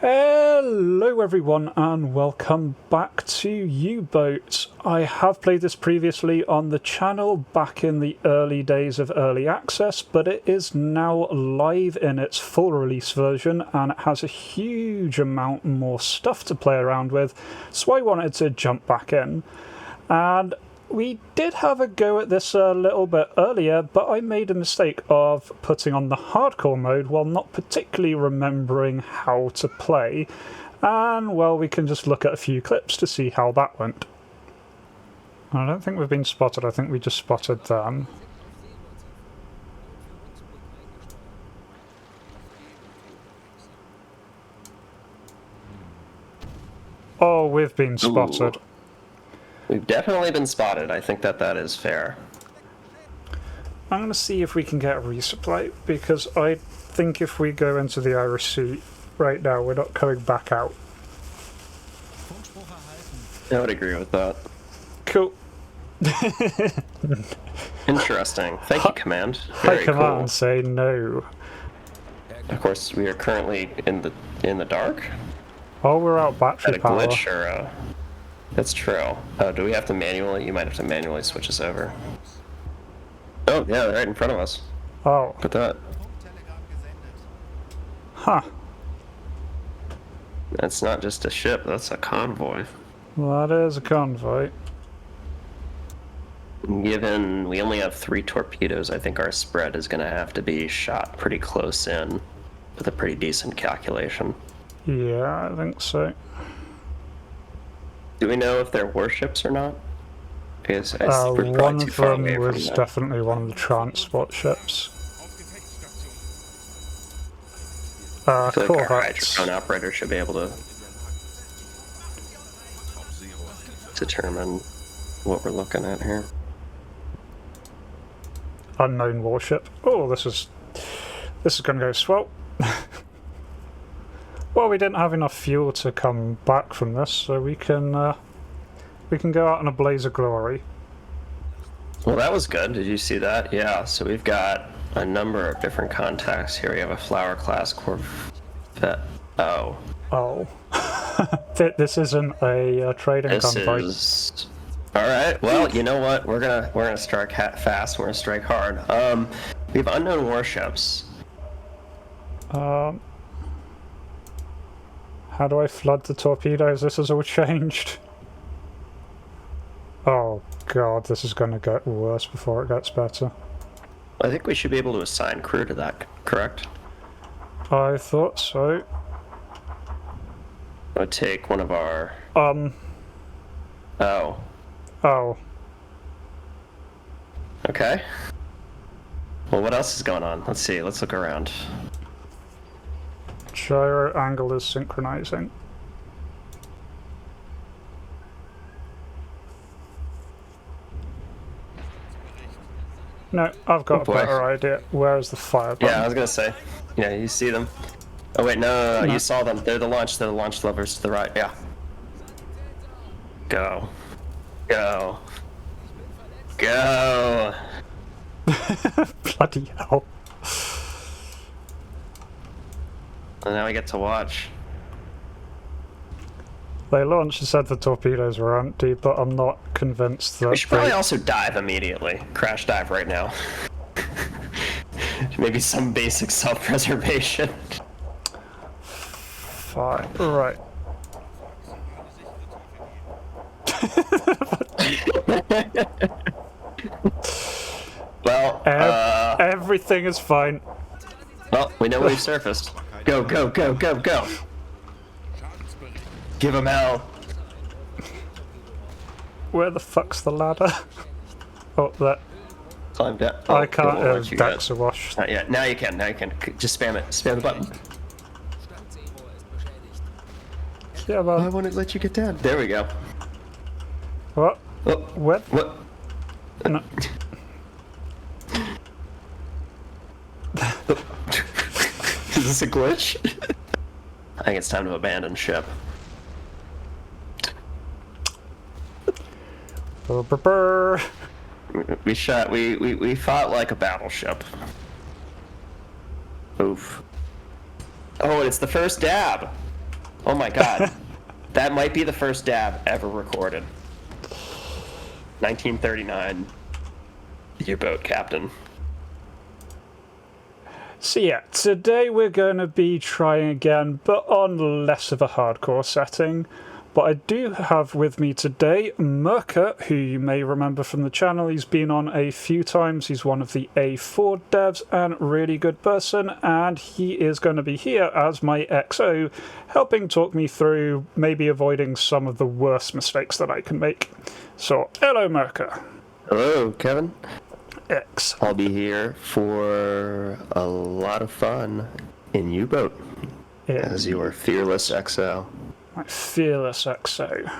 Hello everyone and welcome back to UBOAT. I have played this previously on the channel back in the early days of early access, but it is now live in its full release version and it has a huge amount more stuff to play around with, so I wanted to jump back in. And we did have a go at this a little bit earlier, but I made a mistake of putting on the hardcore mode while not particularly remembering how to play. And, well, we can just look at a few clips to see how that went. I don't think we've been spotted, I think we just spotted them. Oh, we've been spotted. Ooh. We've definitely been spotted. I think that is fair. I'm going to see if we can get a resupply, because I think if we go into the Irish Sea right now, we're not coming back out. I would agree with that. Cool. Interesting. Thank you, Command. Hi, Very Command, cool. say no. Of course, we are currently in the dark. Oh, we're out battery At a power. glitch or That's true. Do we have to manually? You might have to manually switch us over. Oh, yeah, right in front of us. Oh. Look at that. Huh. That's not just a ship, that's a convoy. Well, that is a convoy. Given we only have 3 torpedoes, I think our spread is going to have to be shot pretty close in with a pretty decent calculation. Yeah, I think so. Do we know if they're warships or not? Because one of them was definitely one of the transport ships. I feel like our Corvettes. hydrophone operator should be able to determine what we're looking at here. Unknown warship. Oh, this is going to go swell. Well, we didn't have enough fuel to come back from this, so we can go out in a blaze of glory. Well, that was good. Did you see that? Yeah. So we've got a number of different contacts here. We have a Flower class Corvette. Oh. Oh. This isn't a trading convoy. This is. All right. Well, you know what? We're gonna strike fast. We're gonna strike hard. We have unknown warships. How do I flood the torpedoes? This has all changed. Oh god, this is going to get worse before it gets better. I think we should be able to assign crew to that, correct? I thought so. I would take one of our... Oh. Oh. Okay. Well, what else is going on? Let's see. Let's look around. Gyro angle is synchronizing. No, I've got a better idea. Where is the fire button? Yeah, I was gonna say. Yeah, you see them. Oh wait, no. You saw them. They're the launch levers to the right. Yeah. Go. Go. Go. Bloody hell. And now we get to watch. They launched and said the torpedoes were empty, but I'm not convinced that We should probably also dive immediately. Crash dive right now. Maybe some basic self-preservation. Fine. Right. Well, everything is fine. Well, we know we've surfaced. Go, go, go, go, go. Give him hell. Where the fuck's the ladder? Oh, that. Climb down. Oh, I can't. Decks awash. Not yet. Now you can. Now you can. Just spam it. Spam the button. Yeah, man. I won't let you get down. There we go. What? Oh, What? what? No. Is this a glitch? I think it's time to abandon ship. We fought like a battleship. Oof. Oh, it's the first dab. Oh my god. That might be the first dab ever recorded. 1939. U-boat captain. So yeah, today we're going to be trying again, but on less of a hardcore setting. But I do have with me today Merker, who you may remember from the channel. He's been on a few times. He's one of the A4 devs and really good person, and he is going to be here as my XO, helping talk me through maybe avoiding some of the worst mistakes that I can make. So, hello Merker. Hello, Kevin. X. I'll be here for a lot of fun in U-boat as your fearless XO. My fearless XO.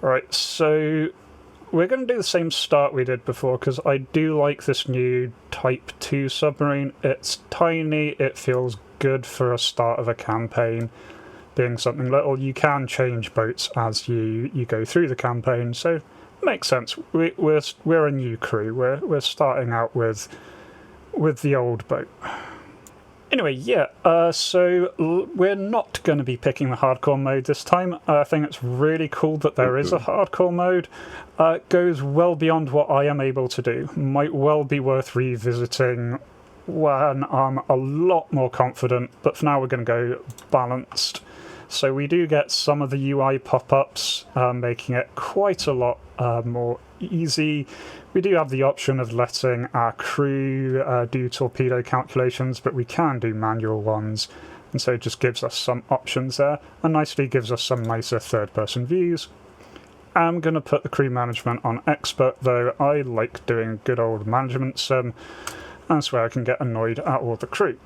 Right, so we're going to do the same start we did before because I do like this new Type 2 submarine. It's tiny, it feels good for a start of a campaign. Being something little, you can change boats as you go through the campaign, so makes sense. We're a new crew. We're starting out with the old boat. Anyway, yeah. So we're not going to be picking the hardcore mode this time. I think it's really cool that there is a hardcore mode. It goes well beyond what I am able to do. Might well be worth revisiting when I'm a lot more confident. But for now, we're going to go balanced. So we do get some of the UI pop-ups, making it quite a lot more easy. We do have the option of letting our crew do torpedo calculations, but we can do manual ones, and so it just gives us some options there, and nicely gives us some nicer third-person views. I'm going to put the crew management on expert, though I like doing good old management sim. That's where I can get annoyed at all the crew.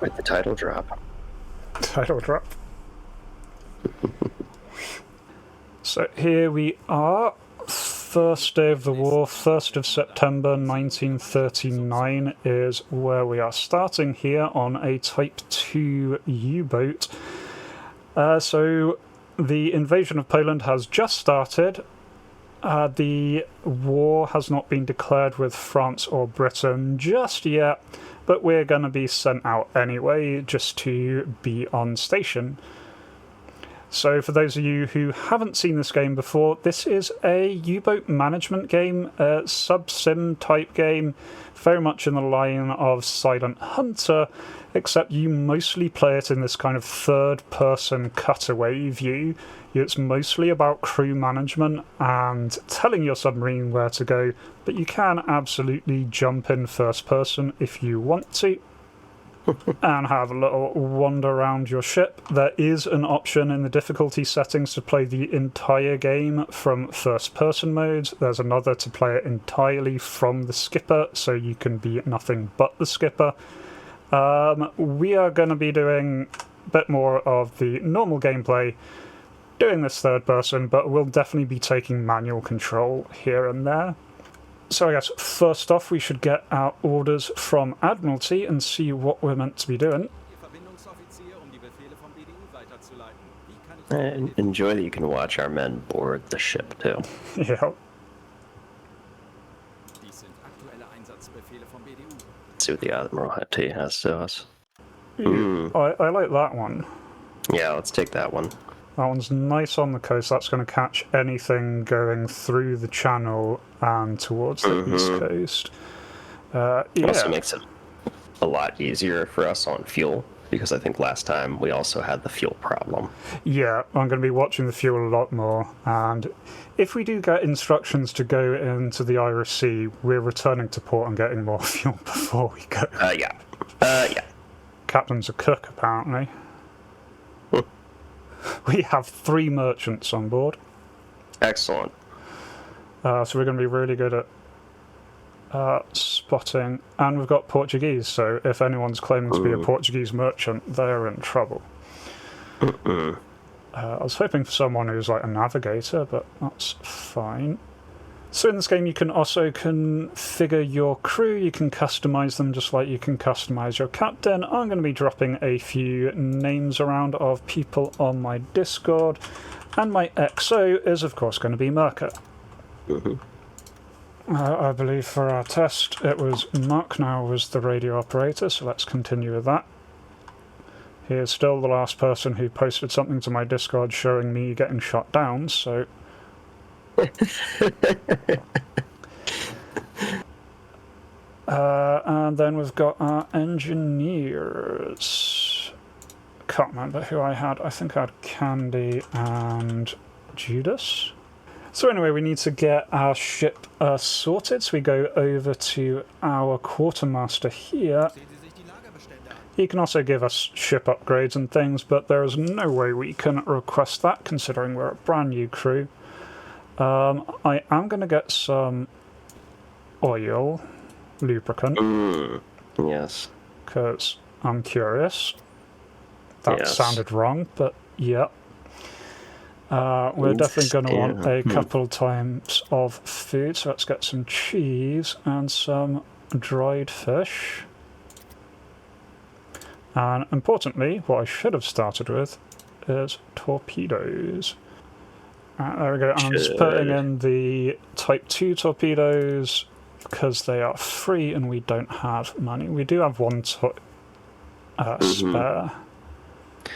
With the title drop. Title drop. So here we are, first day of the war, 1st of September 1939 is where we are starting here on a Type 2 U-boat. So the invasion of Poland has just started. The war has not been declared with France or Britain just yet, but we're going to be sent out anyway just to be on station. So for those of you who haven't seen this game before, this is a U-boat management game, a sub-sim type game, very much in the line of Silent Hunter, except you mostly play it in this kind of third-person cutaway view. It's mostly about crew management and telling your submarine where to go, but you can absolutely jump in first person if you want to and have a little wander around your ship. There is an option in the difficulty settings to play the entire game from first person mode. There's another to play it entirely from the skipper, so you can be nothing but the skipper. We are going to be doing a bit more of the normal gameplay, doing this third person, but we'll definitely be taking manual control here and there. So I guess first off we should get our orders from Admiralty and see what we're meant to be doing. And enjoy that you can watch our men board the ship too. Yeah. See what the Admiralty has to us. I like that one. Yeah, let's take that one. That one's nice on the coast. That's going to catch anything going through the channel and towards the east coast. It also Yeah. makes it a lot easier for us on fuel, because I think last time we also had the fuel problem. Yeah, I'm going to be watching the fuel a lot more, and if we do get instructions to go into the Irish Sea, we're returning to port and getting more fuel before we go. Yeah. Captain's a cook, apparently. We have 3 merchants on board. Excellent. So we're going to be really good at spotting, and we've got Portuguese, so if anyone's claiming to be a Portuguese merchant, they're in trouble. I was hoping for someone who's like a navigator, but that's fine. So in this game you can also configure your crew, you can customize them just like you can customize your captain. I'm going to be dropping a few names around of people on my Discord, and my XO is of course going to be Merker. I believe for our test it was Mark now was the radio operator, so let's continue with that. He is still the last person who posted something to my Discord showing me getting shot down, so... and then we've got our engineers. Can't remember who I had. I think I had Candy and Judas. So anyway, we need to get our ship sorted, so we go over to our quartermaster here. He can also give us ship upgrades and things, but there is no way we can request that, considering we're a brand new crew. I am going to get some oil, lubricant. Yes. Because I'm curious. That sounded wrong, but yeah. We're definitely going to want a couple times of food, so let's get some cheese and some dried fish. And importantly, what I should have started with is torpedoes. There we go. And I'm just putting in the Type 2 torpedoes because they are free and we don't have money. We do have one spare.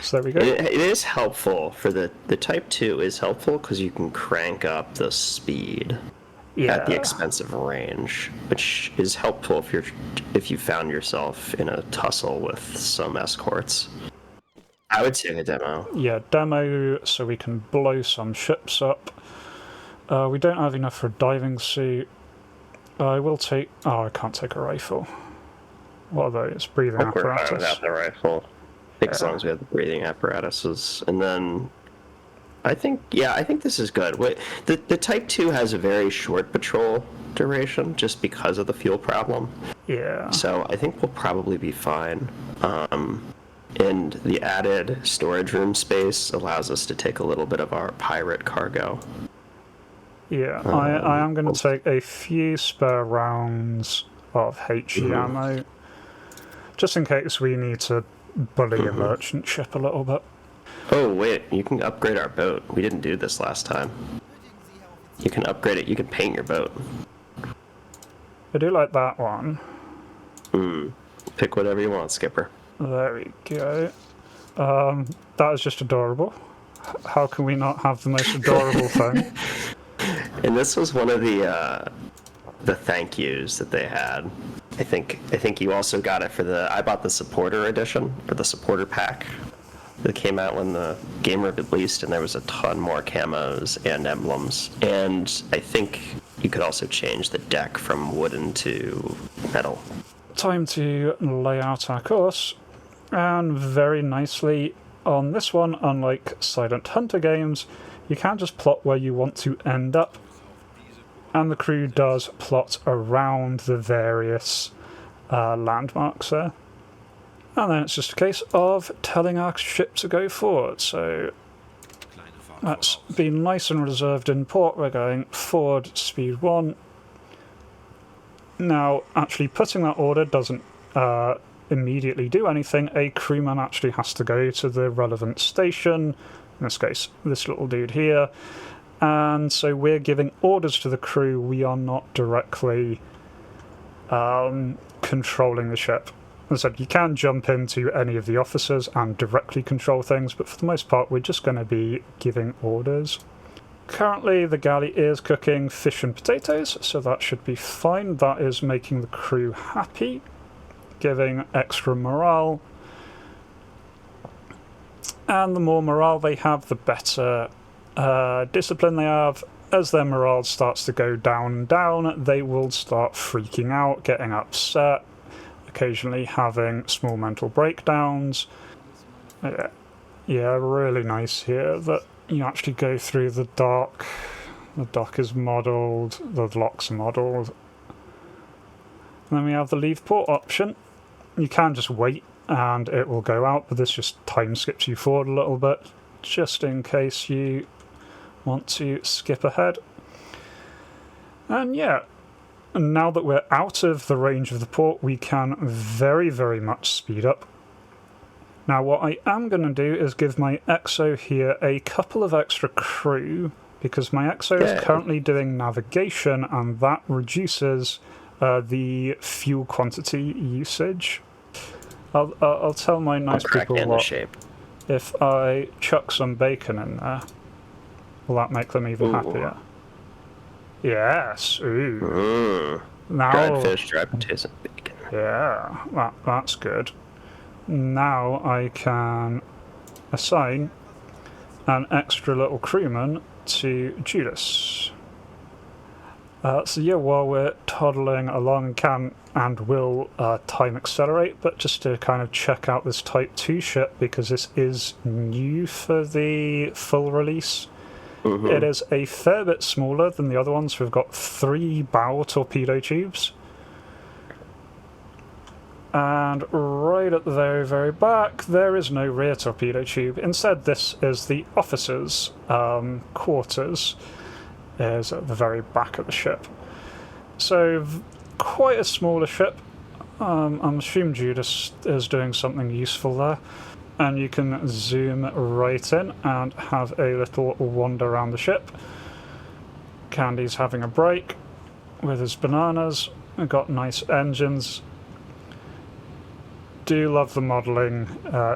So there we go. It is helpful for the Type 2 is helpful because you can crank up the speed at the expense of range, which is helpful if you found yourself in a tussle with some escorts. I would say a demo. Yeah, demo so we can blow some ships up. We don't have enough for a diving suit. I will take... Oh, I can't take a rifle. What are those? Breathing apparatus? We're fine without the rifle. As long as we have the breathing apparatuses. And then I think this is good. The Type 2 has a very short patrol duration just because of the fuel problem. Yeah. So I think we'll probably be fine. And the added storage room space allows us to take a little bit of our pirate cargo. Yeah, I am going to take a few spare rounds of HE ammo, just in case we need to bully a merchant ship a little bit. Oh wait, you can upgrade our boat. We didn't do this last time. You can upgrade it, you can paint your boat. I do like that one. Pick whatever you want, Skipper. There we go. That is just adorable. How can we not have the most adorable thing? And this was one of the thank yous that they had. I think you also got it for I bought the supporter edition, or the supporter pack that came out when the game released, and there was a ton more camos and emblems. And I think you could also change the deck from wooden to metal. Time to lay out our course, and very nicely on this one, unlike Silent Hunter games, you can just plot where you want to end up, and the crew does plot around the various landmarks there. And then it's just a case of telling our ship to go forward. So that's been nice and reserved in port. We're going forward, speed 1. Now, actually putting that order doesn't immediately do anything. A crewman actually has to go to the relevant station, in this case, this little dude here. And so we're giving orders to the crew. We are not directly controlling the ship. As I said, you can jump into any of the officers and directly control things, but for the most part, we're just going to be giving orders. Currently, the galley is cooking fish and potatoes, so that should be fine. That is making the crew happy, giving extra morale. And the more morale they have, the better discipline they have. As their morale starts to go down and down, they will start freaking out, getting upset, occasionally having small mental breakdowns. Yeah, really nice here that you actually go through the dock. The dock is modelled, the locks are modelled. And then we have the leave port option. You can just wait and it will go out, but this just time skips you forward a little bit, just in case you want to skip ahead. And yeah, now that we're out of the range of the port, we can very, very much speed up. Now what I am going to do is give my EXO here a couple of extra crew, because my EXO is currently doing navigation, and that reduces the fuel quantity usage. I'll tell my nice people what, if I chuck some bacon in there, will that make them even happier? Yes. Ooh. Now, dried fish, dried potatoes, and bacon. Yeah, that's good. Now I can assign an extra little crewman to Judas. So yeah, while we're toddling along, can and will time accelerate, but just to kind of check out this Type 2 ship, because this is new for the full release. It is a fair bit smaller than the other ones. We've got 3 bow torpedo tubes. And right at the very, very back, there is no rear torpedo tube. Instead, this is the officers' quarters, is at the very back of the ship. So, quite a smaller ship. I'm assuming Judas is doing something useful there. And you can zoom right in and have a little wander around the ship. Candy's having a break with his bananas. We've got nice engines. Do love the modelling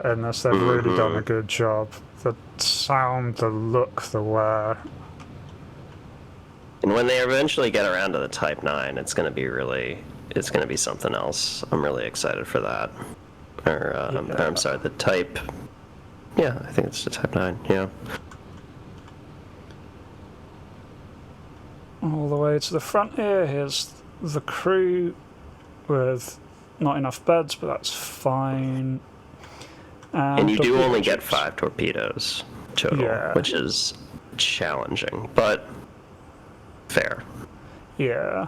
in this. They've really done a good job. The sound, the look, the wear. And when they eventually get around to the Type 9, it's going to be something else. I'm really excited for that. I'm sorry, the Type... Yeah, I think it's the Type 9, yeah. All the way to the front here, here's the crew with not enough beds, but that's fine. And you do only get 5 torpedoes total, which is challenging, but fair. Yeah.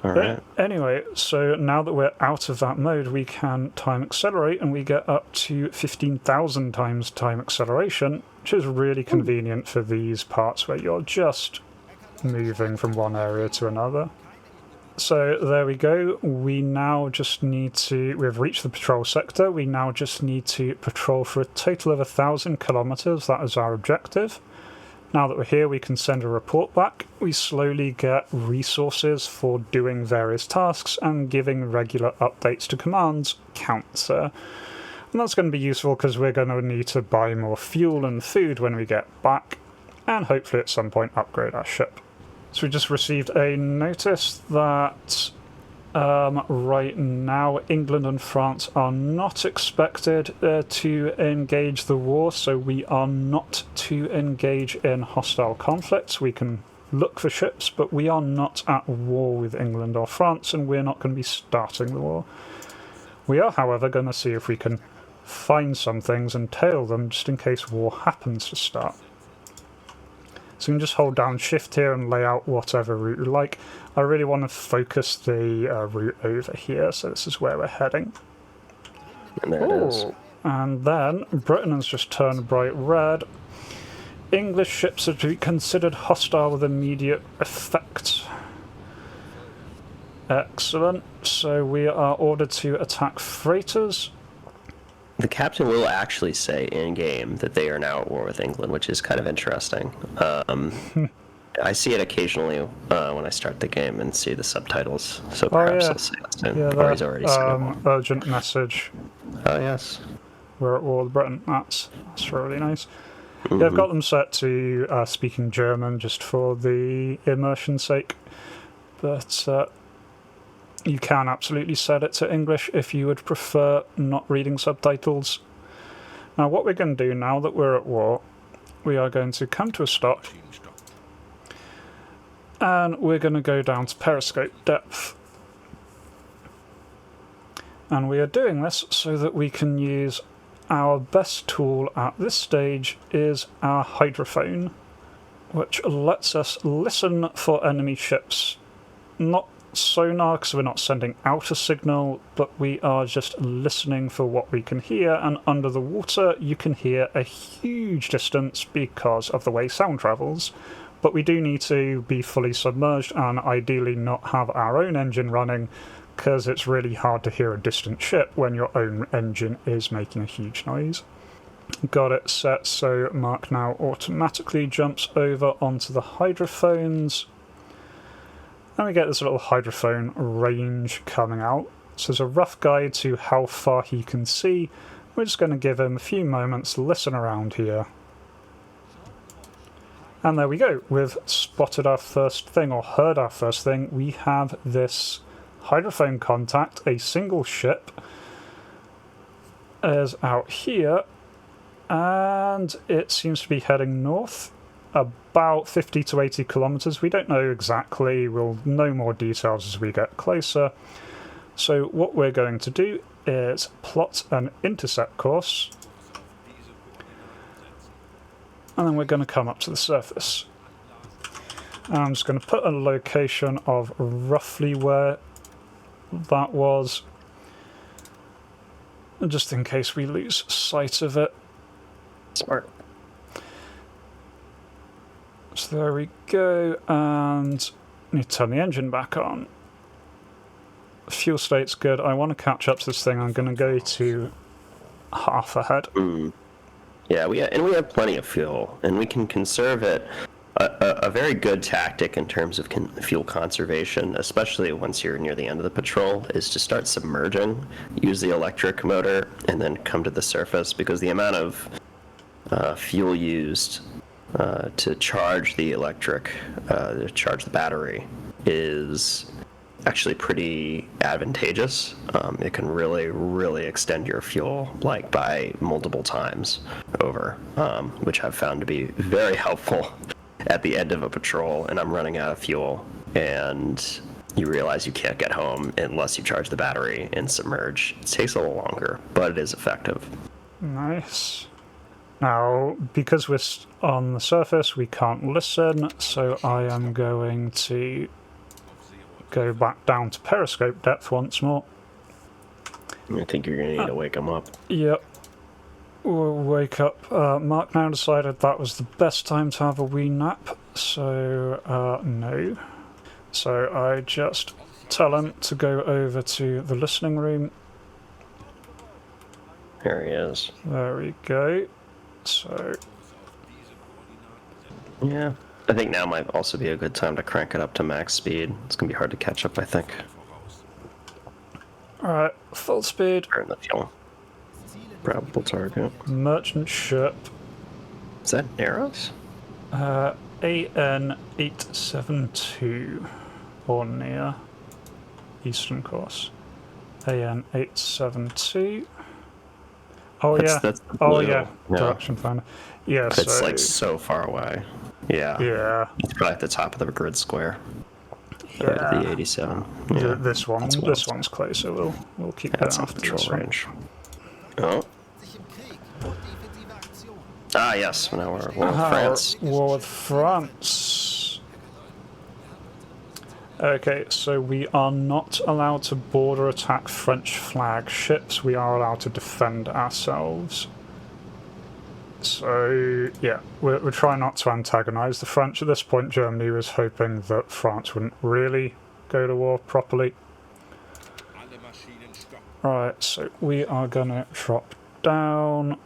All right. But anyway, so now that we're out of that mode, we can time accelerate, and we get up to 15,000 times time acceleration, which is really convenient for these parts where you're just moving from one area to another. So there we go. We now just need to... We've reached the patrol sector. We now just need to patrol for a total of 1,000 kilometers. That is our objective. Now that we're here, we can send a report back. We slowly get resources for doing various tasks and giving regular updates to commands counter. And that's going to be useful because we're going to need to buy more fuel and food when we get back, and hopefully at some point upgrade our ship. So we just received a notice that right now England and France are not expected to engage the war, so we are not to engage in hostile conflicts. We can look for ships, but we are not at war with England or France, and we're not going to be starting the war. We are, however, going to see if we can find some things and tail them just in case war happens to start. So you can just hold down shift here and lay out whatever route you like. I really want to focus the route over here, so this is where we're heading. And there it is. And then Britain has just turned bright red. English ships are to be considered hostile with immediate effect. Excellent. So we are ordered to attack freighters. The captain will actually say in-game that they are now at war with England, which is kind of interesting. I see it occasionally when I start the game and see the subtitles, so perhaps I'll say it soon. Yeah, or he's already said it. Urgent message. Oh, yes. We're at war with Britain. That's really nice. Yeah, I've got them set to speaking German just for the immersion's sake, but you can absolutely set it to English if you would prefer not reading subtitles. Now, what we're going to do now that we're at war, we are going to come to a stop, and we're going to go down to periscope depth. And we are doing this so that we can use our best tool at this stage is our hydrophone, which lets us listen for enemy ships. Not sonar, because we're not sending out a signal, but we are just listening for what we can hear, and under the water you can hear a huge distance because of the way sound travels. But we do need to be fully submerged and ideally not have our own engine running, because it's really hard to hear a distant ship when your own engine is making a huge noise. Got it set so Mark now automatically jumps over onto the hydrophones. And we get this little hydrophone range coming out. So there's a rough guide to how far he can see. We're just going to give him a few moments to listen around here. And there we go. We've spotted our first thing, or heard our first thing. We have this hydrophone contact. A single ship is out here, and it seems to be heading north, about 50 to 80 kilometers. We don't know exactly. We'll know more details as we get closer. So what we're going to do is plot an intercept course, and then we're going to come up to the surface. And I'm just going to put a location of roughly where that was, just in case we lose sight of it. Smart. So there we go, and I need to turn the engine back on. Fuel state's good. I want to catch up to this thing. I'm going to go to half ahead. Yeah, we have plenty of fuel, and we can conserve it. A very good tactic in terms of fuel conservation, especially once you're near the end of the patrol, is to start submerging, use the electric motor, and then come to the surface, because the amount of fuel used to charge the charge the battery is actually pretty advantageous. It can really, really extend your fuel by multiple times over, which I've found to be very helpful at the end of a patrol, and I'm running out of fuel, and you realize you can't get home unless you charge the battery and submerge. It takes a little longer, but it is effective. Nice. Now, because we're on the surface, we can't listen, so I am going to go back down to periscope depth once more. I think you're going to need to wake them up. Yep. We'll wake up. Mark now decided that was the best time to have a wee nap, so no. So I just tell him to go over to the listening room. There he is. There we go. So yeah, I think now might also be a good time to crank it up to max speed. It's going to be hard to catch up, I think. Alright, full speed. Burn the fuel. Probable target. Merchant ship. Is that Narrows? AN872, or near eastern course. AN872. Oh yeah. That's oh blue. yeah. No. Direction finder. Yeah. It's so, like so far away. Yeah. Yeah. It's probably at the top of the grid square. Yeah. The 87. Yeah. This one's closer. We'll keep That's that on after patrol this one. range. Oh. Ah, yes. Now we're at war with France. War with France. Okay, so we are not allowed to border attack French flag ships. We are allowed to defend ourselves. So, yeah, we're trying not to antagonise the French. At this point, Germany was hoping that France wouldn't really go to war properly. Alright, so we are going to drop down.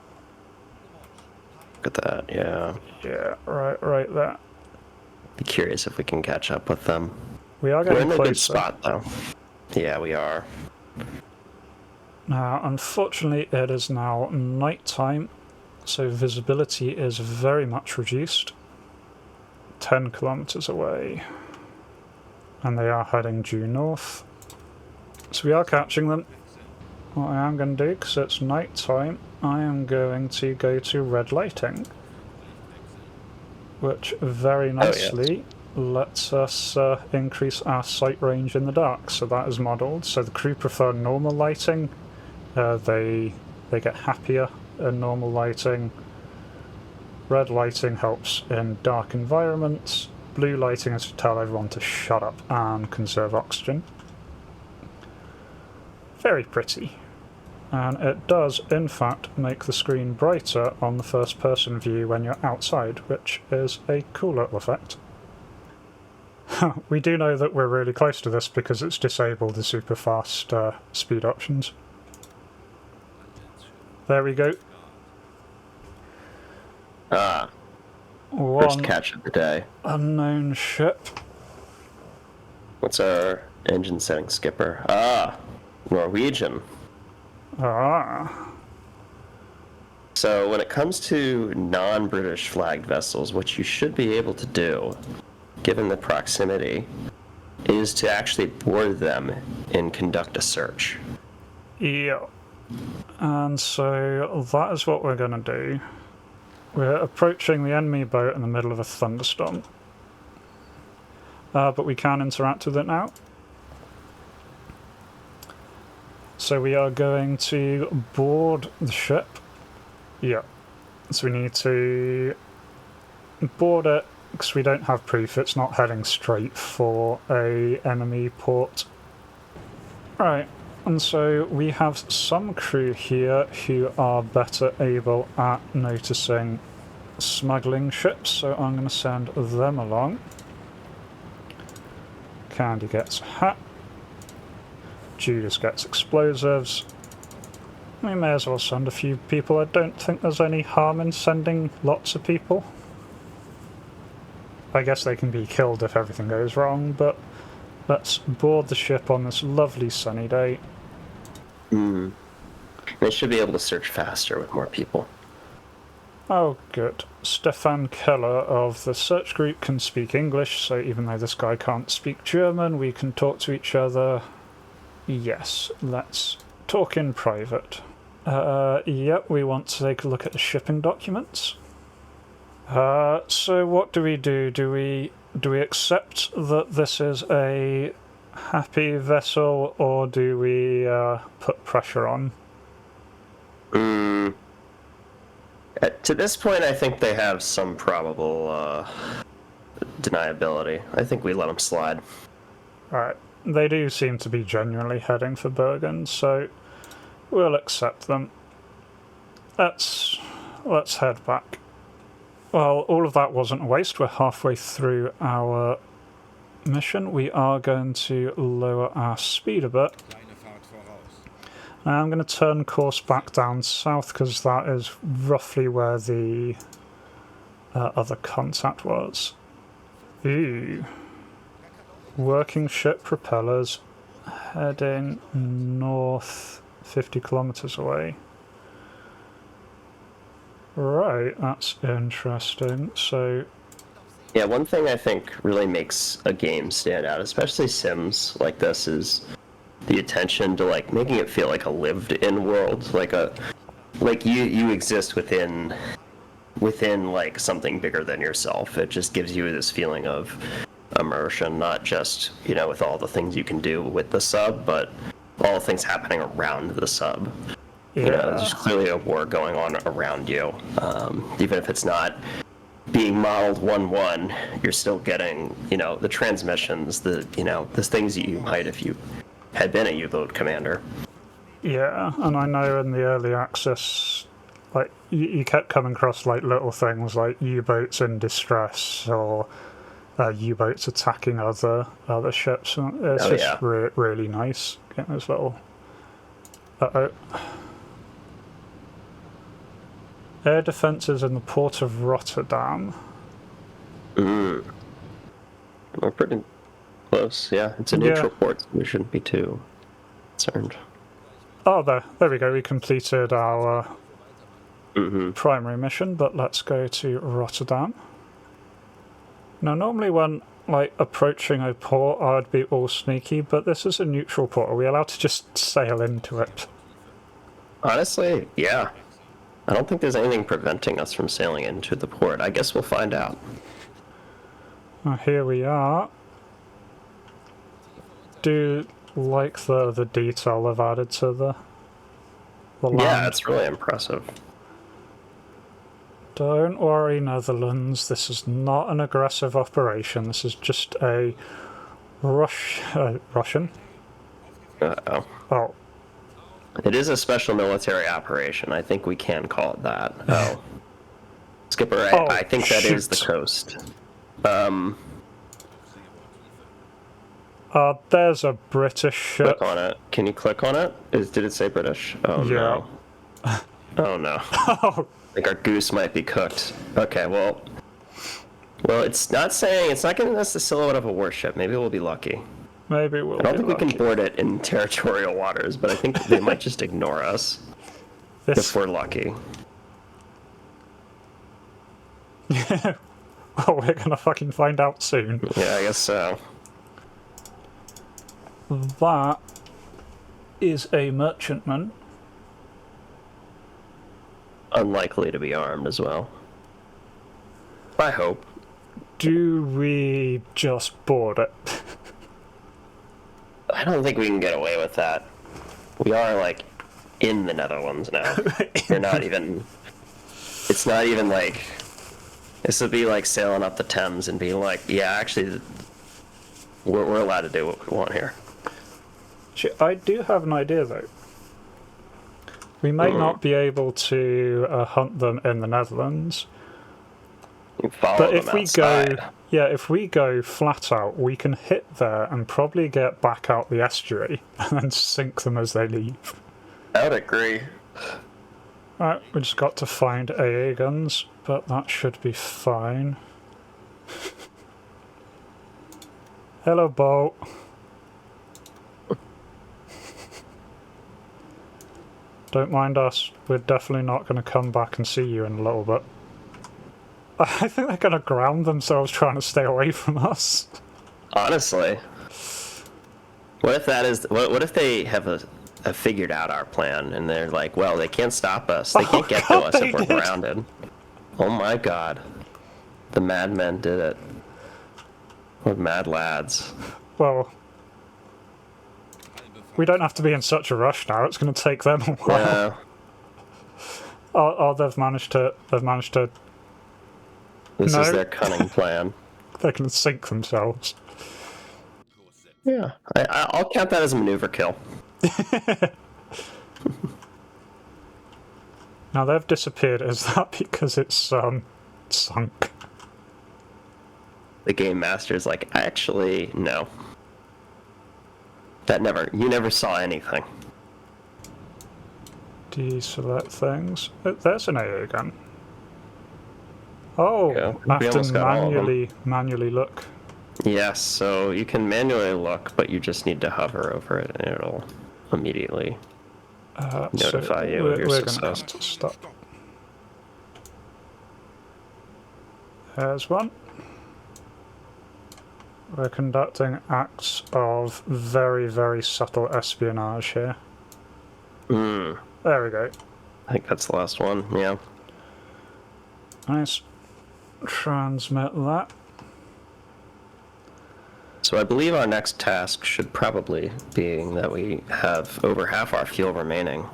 Look at that, yeah. Yeah, right there. Be curious if we can catch up with them. We are We're getting in a closer. good spot, though. Yeah, we are. Now, unfortunately, it is now night time, So visibility is very much reduced. 10 kilometers away. And they are heading due north. So we are catching them. What I am going to do, because it's night time, I am going to go to red lighting. Which very nicely lets us increase our sight range in the dark. So that is modelled. So the crew prefer normal lighting. They get happier in normal lighting. Red lighting helps in dark environments. Blue lighting is to tell everyone to shut up and conserve oxygen. Very pretty. And it does, in fact, make the screen brighter on the first-person view when you're outside, which is a cool little effect. We do know that we're really close to this because it's disabled the super fast speed options. There we go. First catch of the day. Unknown ship. What's our engine setting, skipper? Norwegian. So when it comes to non-British flagged vessels, what you should be able to do, given the proximity, is to actually board them and conduct a search. Yeah. And so that is what we're going to do. We're approaching the enemy boat in the middle of a thunderstorm. But we can interact with it now. So we are going to board the ship. Yeah. So we need to board it because we don't have proof it's not heading straight for a enemy port. Right. And so we have some crew here who are better able at noticing smuggling ships, so I'm going to send them along. Candy gets a hat. Judas gets explosives. We may as well send a few people. I don't think there's any harm in sending lots of people. I guess they can be killed if everything goes wrong, but let's board the ship on this lovely sunny day. They should be able to search faster with more people. Oh, good. Stefan Keller of the search group can speak English, so even though this guy can't speak German, we can talk to each other. Yes, let's talk in private. Yep, we want to take a look at the shipping documents. So what do we do? Do we accept that this is a happy vessel, or do we put pressure on? To this point, I think they have some probable deniability. I think we let them slide. Alright, they do seem to be genuinely heading for Bergen, so we'll accept them. Let's head back. Well, all of that wasn't a waste. We're halfway through our mission. We are going to lower our speed a bit. Now I'm going to turn course back down south because that is roughly where the other contact was. Ooh. Working ship propellers heading north 50 kilometers away. Right, that's interesting. So yeah, one thing I think really makes a game stand out, especially Sims like this, is the attention to like making it feel like a lived-in world, like you exist within like something bigger than yourself. It just gives you this feeling of immersion, not just, with all the things you can do with the sub, but all the things happening around the sub. yeah. There's clearly a war going on around you. Even if it's not being modeled 1-1, you're still getting, the transmissions, the things that you might if you had been a U-boat commander. Yeah, and I know in the early access, like, you kept coming across, like, little things like U-boats in distress or U-boats attacking other ships. It's just really nice getting those little... Uh-oh. Air defences in the port of Rotterdam. We're pretty close, yeah. It's a neutral port, so we shouldn't be too concerned. Oh, there we go. We completed our primary mission, but let's go to Rotterdam. Now, normally when like approaching a port, I'd be all sneaky, but this is a neutral port. Are we allowed to just sail into it? Honestly, yeah. I don't think there's anything preventing us from sailing into the port. I guess we'll find out. Here we are. Do like the detail they've added to the land. Yeah, it's really impressive. Don't worry, Netherlands. This is not an aggressive operation. This is just a Russian. Uh-oh. Oh. It is a special military operation. I think we can call it that. Oh. Skipper, I think that is the coast. There's a British ship. Click on it. Can you click on it? Did it say British? Oh, yeah. No. Oh, no. Oh. I think our goose might be cooked. Okay, well, it's not giving us the silhouette of a warship. Maybe we'll be lucky. Maybe we'll. I don't think we can board it in territorial waters, but I think they might just ignore us if we're lucky. Yeah. Well, we're gonna fucking find out soon. Yeah, I guess so. That is a merchantman. Unlikely to be armed as well. I hope. Do we just board it? I don't think we can get away with that. We are, like, in the Netherlands now. We're not even... It's not even, like... This would be like sailing up the Thames and being like, yeah, actually, we're allowed to do what we want here. I do have an idea, though. We may not be able to hunt them in the Netherlands. But if we go flat out, we can hit there and probably get back out the estuary and then sink them as they leave. I would agree. Right, we just got to find AA guns, but that should be fine. Hello, boat. Don't mind us. We're definitely not going to come back and see you in a little bit. I think they're going to ground themselves trying to stay away from us. Honestly. What if that is... What if they have figured out our plan and they're like, well, they can't stop us. They can't get to us if we're grounded. Oh my god. The madmen did it. We're mad lads. Well... We don't have to be in such a rush now. It's going to take them a while. Yeah. They've managed to. This is their cunning plan. They can sink themselves. Yeah, I'll count that as a maneuver kill. Now they've disappeared. Is that because it's sunk? The game master's like, actually, no. You never saw anything. Deselect things. There's an AA gun. Oh, Yeah, I we have almost to got all of them. manually look. Yes, so you can manually look, but you just need to hover over it and it'll immediately notify you of your success. Gonna have to stop. There's one. We're conducting acts of very, very subtle espionage here. There we go. I think that's the last one, yeah. Nice. Transmit that. So I believe our next task should probably be that we have over half our fuel remaining.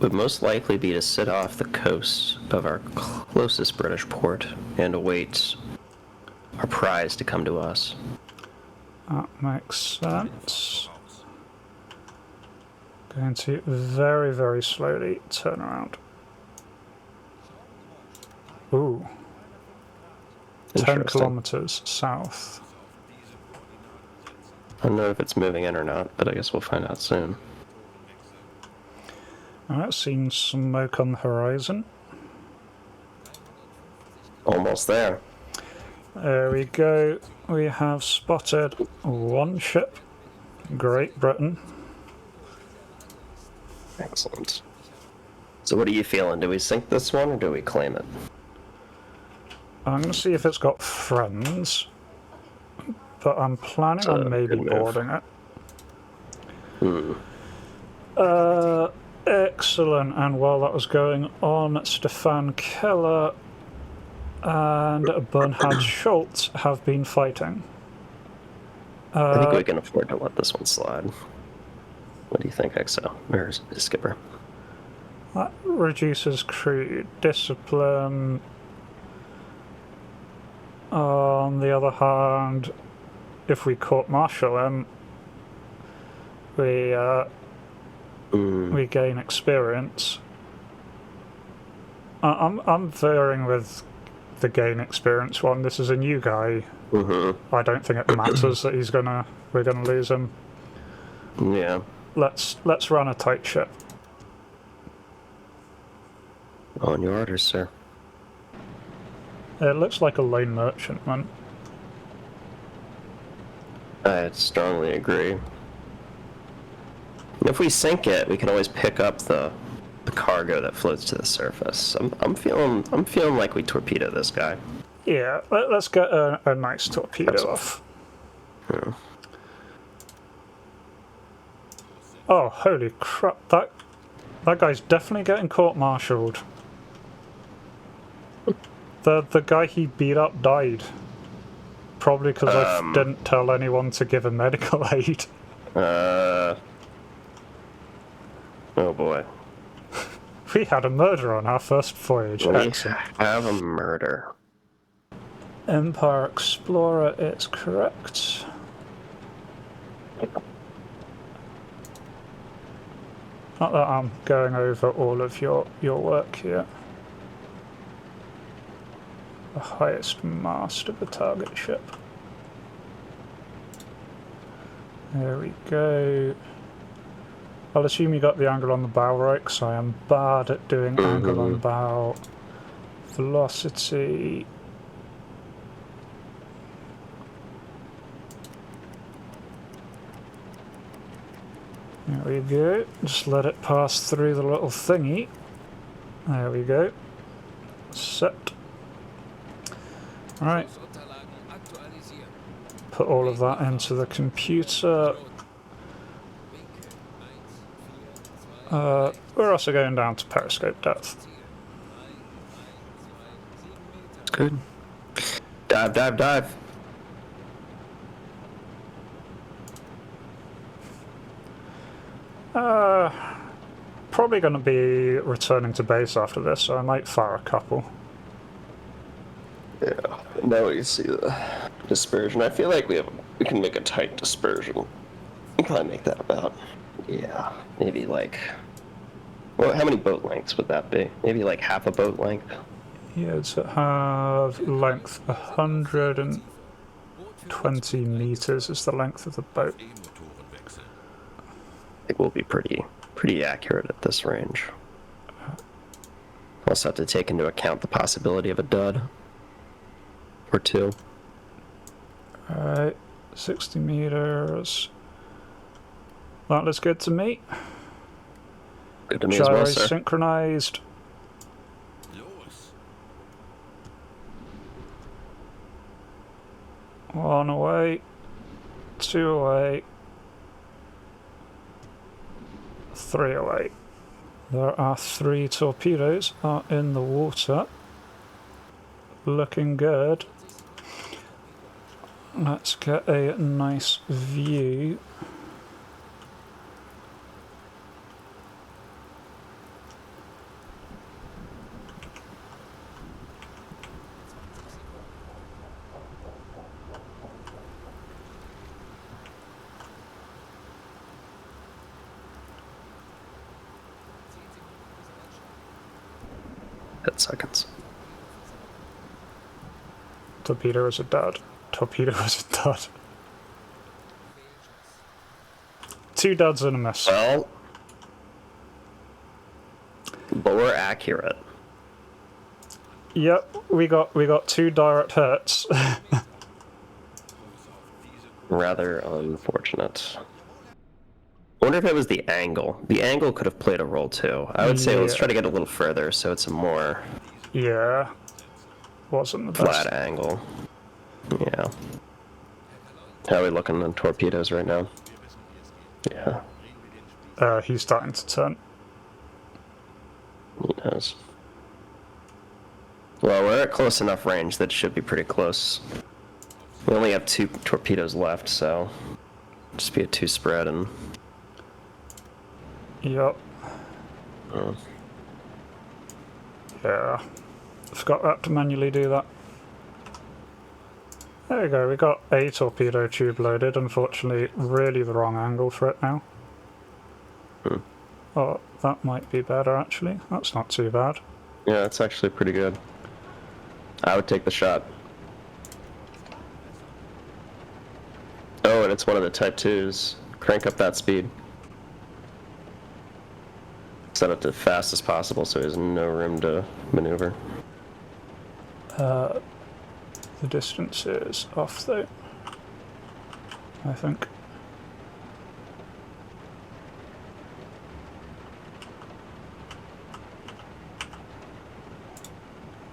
Would most likely be to sit off the coast of our closest British port and await our prize to come to us. That makes sense. Going to very, very slowly turn around. Ooh. 10 kilometers south. I don't know if it's moving in or not, but I guess we'll find out soon. Alright, seen smoke on the horizon. Almost there. There we go. We have spotted one ship. Great Britain. Excellent. So what are you feeling? Do we sink this one or do we claim it? I'm going to see if it's got friends, but I'm planning on maybe boarding it. Excellent. And while that was going on, Stefan Keller and Bernhard Schultz have been fighting. I think we can afford to let this one slide. What do you think, XO? Or Skipper? That reduces crew discipline. On the other hand, if we court-martial him, we gain experience. I'm veering with the gain experience one. This is a new guy. I don't think it matters that we're gonna lose him. Yeah. Let's run a tight ship. On your orders, sir. It looks like a lone merchantman. I strongly agree. If we sink it, we can always pick up the cargo that floats to the surface. I'm feeling like we torpedo this guy. Yeah, let's get a nice torpedo off. Yeah. Oh, holy crap! That guy's definitely getting court-martialed. The guy he beat up died. Probably because I didn't tell anyone to give him medical aid. Oh boy. We had a murder on our first voyage. We Excellent. have a murder. Empire Explorer, it's correct. Not that I'm going over all of your work here. The highest mast of the target ship. There we go. I'll assume you got the angle on the bow right, because I am bad at doing angle on bow. Velocity. There we go. Just let it pass through the little thingy. There we go. Set. Right. Put all of that into the computer. We're also going down to periscope depth. It's good. Dive, dive, dive. Probably going to be returning to base after this, so I might fire a couple. Yeah. Now you see the dispersion. I feel like we can make a tight dispersion. We can probably make that about, yeah, maybe like, well, how many boat lengths would that be? Maybe like half a boat length? Yeah, it's have length 120 meters is the length of the boat. I think we'll be pretty accurate at this range. Also have to take into account the possibility of a dud or two. Alright, 60 meters. That looks good to me. Good to me as well, Gyros sir. synchronized. One away, two away, three away. There are 3 torpedoes are in the water. Looking good. Let's get a nice view. Seconds. Torpedo is a dud. Torpedo is a dud. 2 duds and a miss. Well, but we're accurate. Yep, we got 2 direct hits. Rather unfortunate. wonder if it was the angle. The angle could have played a role too. I would say let's try to get a little further so it's a more wasn't the flat best. angle. Yeah. How are we looking on torpedoes right now? Yeah. He's starting to turn. He knows. Well, we're at close enough range that should be pretty close. We only have 2 torpedoes left, so just be a 2 spread and. Yep. Yeah. Forgot that to manually do that. There we go, we got a torpedo tube loaded, unfortunately really the wrong angle for it now. Oh, that might be better actually, that's not too bad. Yeah, that's actually pretty good. I would take the shot. Oh, and it's one of the Type 2s. Crank up that speed. Set it to fast as possible so there's no room to maneuver. The distance is off though, I think.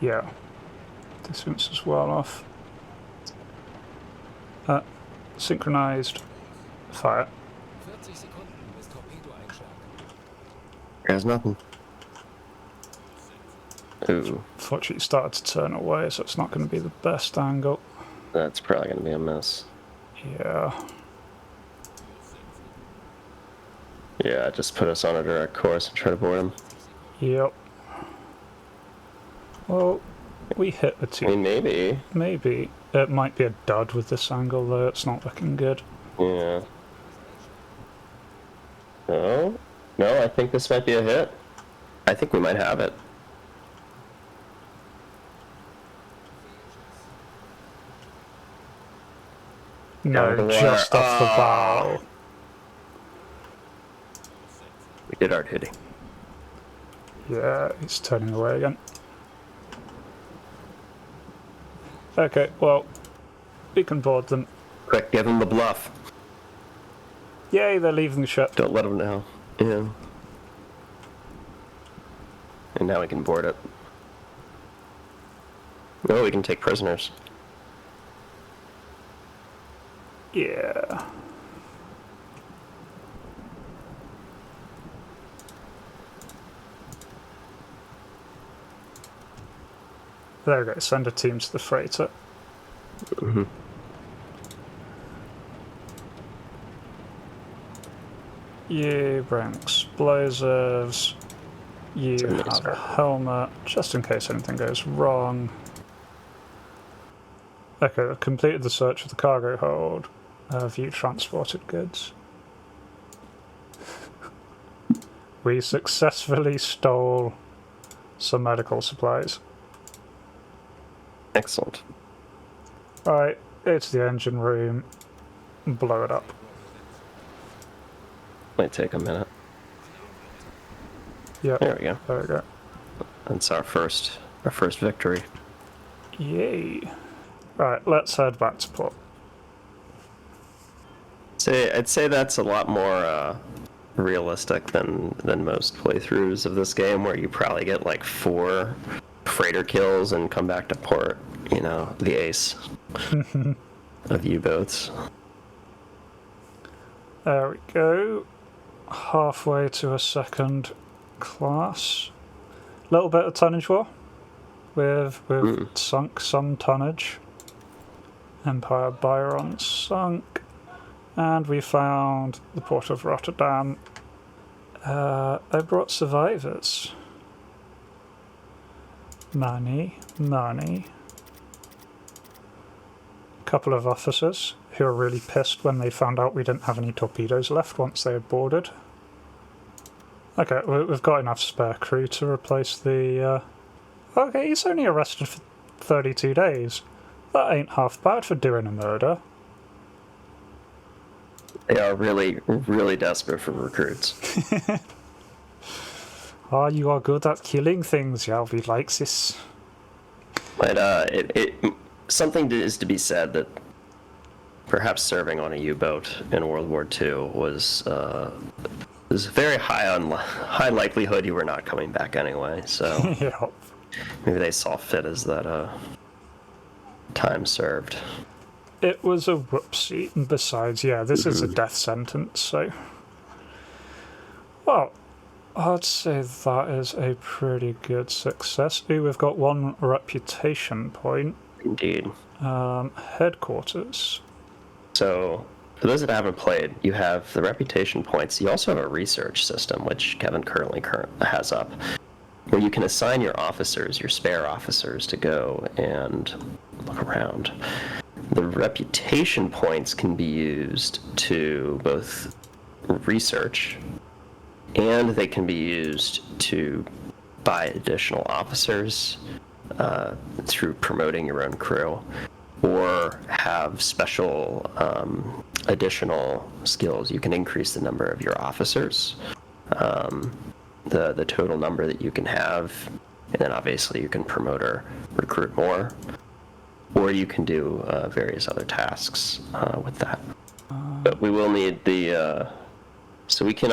Yeah, distance is well off. Synchronized fire. There's nothing. Ooh. Fortunately, it started to turn away, so it's not going to be the best angle. That's probably going to be a miss. Yeah. Yeah, just put us on a direct course and try to board him. Yep. Well, we hit the I two. mean, maybe. Maybe. It might be a dud with this angle, though. It's not looking good. Yeah. No? No, I think this might be a hit. I think we might have it. No, just off the bow. We did hard hitting. Yeah, he's turning away again. Okay, well, we can board them. Quick, give them the bluff. Yay, they're leaving the ship. Don't let them know. Yeah. And now we can board it. Oh, we can take prisoners. Yeah. There we go, send a team to the freighter. Mm-hmm. You bring explosives. You have a helmet, just in case anything goes wrong. Okay, I've completed the search of the cargo hold. Have you transported goods? We successfully stole some medical supplies. Excellent. Right, it's the engine room. Blow it up. Might take a minute. Yep. There we go. There we go. That's our first victory. Yay. Right, let's head back to port. I'd say that's a lot more realistic than most playthroughs of this game, where you probably get like 4 freighter kills and come back to port. You know, the ace of U-boats. There we go. Halfway to a second class. Little bit of tonnage war. We've sunk some tonnage. Empire Byron sunk. And we found the port of Rotterdam. They brought survivors. Money. Couple of officers who were really pissed when they found out we didn't have any torpedoes left once they had boarded. Okay, we've got enough spare crew to replace the... Okay, he's only arrested for 32 days. That ain't half bad for doing a murder. They are really, really desperate for recruits. Oh, you are good at killing things, yeah, we like this. But something is to be said that perhaps serving on a U-boat in World War II was very high likelihood you were not coming back anyway. So Yeah. maybe they saw fit as that time served. It was a whoopsie, and besides, yeah, this is a death sentence, so... Well, I'd say that is a pretty good success. Ooh, we've got 1 reputation point. Indeed. Headquarters. So, for those that haven't played, you have the reputation points. You also have a research system, which Kevin currently has up, where you can assign your officers, your spare officers, to go and look around. The reputation points can be used to both research, and they can be used to buy additional officers through promoting your own crew, or have special additional skills. You can increase the number of your officers, the total number that you can have, and then obviously you can promote or recruit more, or you can do various other tasks with that. But we will need the so we can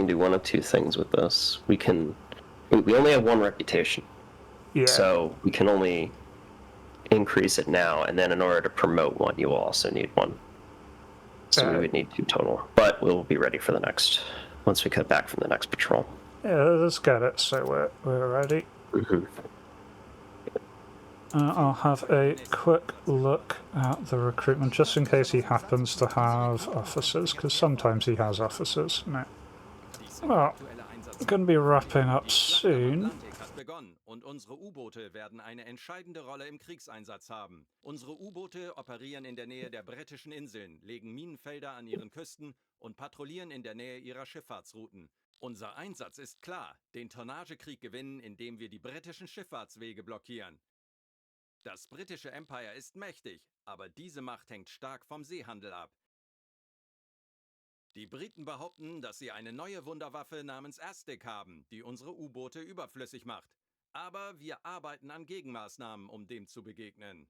do one of two things with this. We only have 1 reputation, so we can only increase it now, and then in order to promote 1, you will also need 1. So we would need 2 total, but we'll be ready for the next, once we cut back from the next patrol. Yeah, let's get it, so we're ready. I'll have a quick look at the recruitment, just in case he happens to have officers, because sometimes he has officers. No. Well, I'm going to be wrapping up soon. Und unsere U-Boote werden eine entscheidende Rolle im Kriegseinsatz haben. Unsere U-Boote operieren in der Nähe der britischen Inseln, legen Minenfelder an ihren Küsten und patrouillieren in der Nähe ihrer Schifffahrtsrouten. Unser Einsatz ist klar: den Tonnagekrieg gewinnen, indem wir die britischen Schifffahrtswege blockieren. Das britische Empire ist mächtig, aber diese Macht hängt stark vom Seehandel ab. Die Briten behaupten, dass sie eine neue Wunderwaffe namens Aztec haben, die unsere U-Boote überflüssig macht. Aber wir arbeiten an Gegenmaßnahmen, um dem zu begegnen.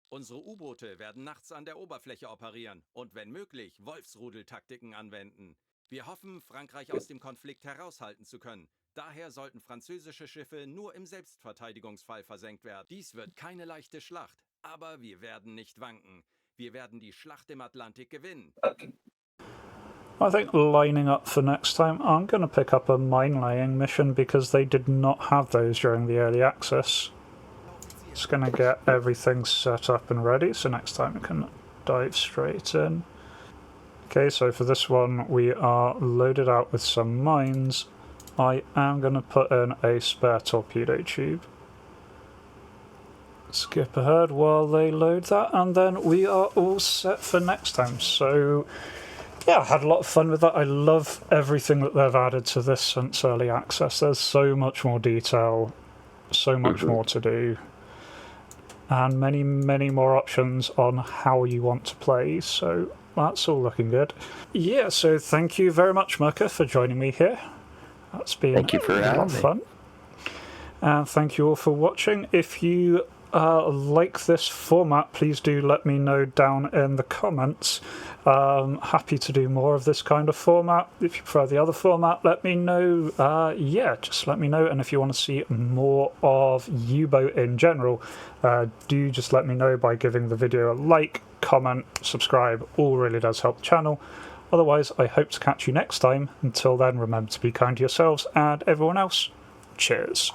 Unsere U-Boote werden nachts an der Oberfläche operieren und, wenn möglich, Wolfsrudeltaktiken anwenden. Wir hoffen, Frankreich aus dem Konflikt heraushalten zu können. Daher sollten französische Schiffe nur im Selbstverteidigungsfall versenkt werden. Dies wird keine leichte Schlacht, aber wir werden nicht wanken. Wir werden die Schlacht im Atlantik gewinnen. I think lining up for next time, I'm going to pick up a mine-laying mission because they did not have those during the early access. Just going to get everything set up and ready, so next time we can dive straight in. Okay, so for this one we are loaded out with some mines. I am going to put in a spare torpedo tube. Skip ahead while they load that, and then we are all set for next time. So yeah, I had a lot of fun with that. I love everything that they've added to this since early access. There's so much more detail, so much more to do, and many, many more options on how you want to play, so that's all looking good. Yeah, so thank you very much, Merker, for joining me here. That's been Thank you for a lot having of me. fun. And thank you all for watching. If you like this format, please do let me know down in the comments. Happy to do more of this kind of format. If you prefer the other format, let me know. Yeah, just let me know. And if you want to see more of U-Boat in general, do just let me know by giving the video a like, comment, subscribe. All really does help the channel. Otherwise, I hope to catch you next time. Until then, remember to be kind to yourselves and everyone else. Cheers.